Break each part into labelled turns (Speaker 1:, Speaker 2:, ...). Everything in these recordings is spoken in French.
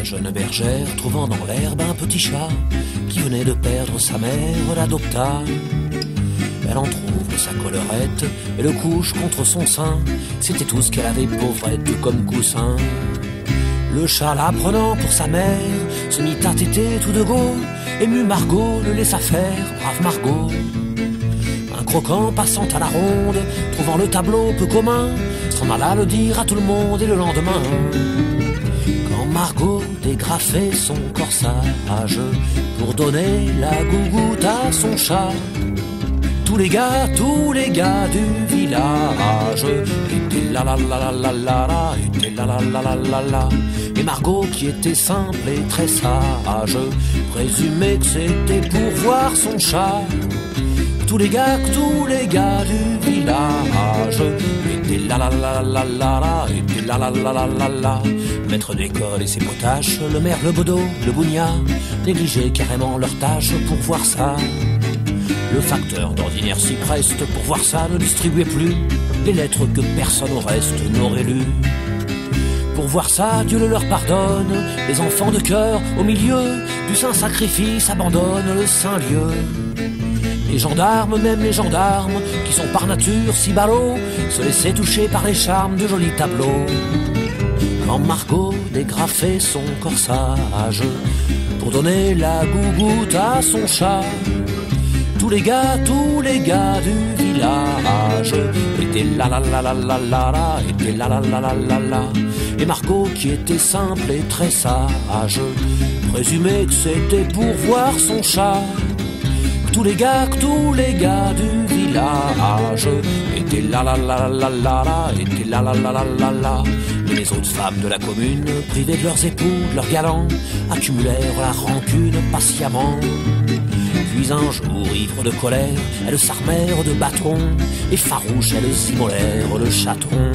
Speaker 1: La jeune bergère, trouvant dans l'herbe un petit chat qui venait de perdre sa mère, l'adopta. Elle en trouve sa collerette et le couche contre son sein. C'était tout ce qu'elle avait, pauvrette, comme coussin. Le chat, la prenant pour sa mère, se mit à téter tout de go. Émue Margot le laissa faire, brave Margot. Un croquant passant à la ronde, trouvant le tableau peu commun, s'en alla le dire à tout le monde et le lendemain. Quand Margot dégrafait son corsage pour donner la gougoute à son chat, tous les gars du village étaient la la la la la la la, étaient la la la la la la. Et Margot, qui était simple et très sage, présumait que c'était pour voir son chat. Tous les gars du village étaient la la la la la la, étaient la la la la la la. Maître d'école et ses potaches, le maire, le bedeau, le bougnat, négligeaient carrément leur tâche pour voir ça. Le facteur d'ordinaire si preste pour voir ça ne distribuait plus les lettres que personne au reste n'aurait lues. Pour voir ça, Dieu le leur pardonne, les enfants de cœur au milieu du saint sacrifice abandonnent le saint lieu. Les gendarmes, même les gendarmes, qui sont par nature si ballots, se laissaient toucher par les charmes de jolis tableaux. Quand Margot dégrafait son corsage pour donner la gougoute à son chat, tous les gars du village étaient la la la la la la la, étaient la la la la la la. Et Margot, qui était simple et très sage, présumait que c'était pour voir son chat. Tous les gars du village étaient la la la la la la, étaient la la la la la la. Et les autres femmes de la commune, privées de leurs époux, de leurs galants, accumulèrent la rancune patiemment. Puis un jour, ivres de colère, elles s'armèrent de bâtons, et farouches, elles immolèrent le chaton.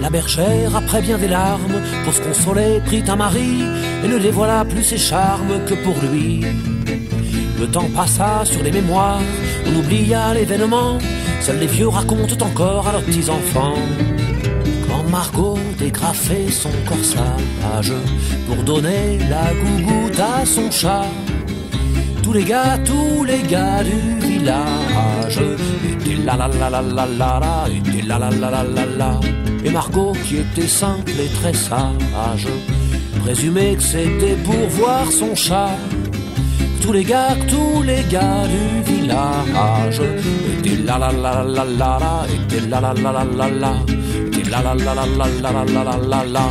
Speaker 1: La bergère, après bien des larmes, pour se consoler, prit un mari, et ne dévoila plus ses charmes que pour lui. Le temps passa sur les mémoires, on oublia l'événement, seuls les vieux racontent encore à leurs petits-enfants. Quand Margot dégrafait son corsage pour donner la gougoute à son chat, tous les gars du village étaient la la la la la la la, étaient la la la la la la. Et Margot, qui était simple et très sage, présumait que c'était pour voir son chat. Tous les gars du village étaient la la la la la la, étaient la la la la la la, étaient la la la la la la la la la.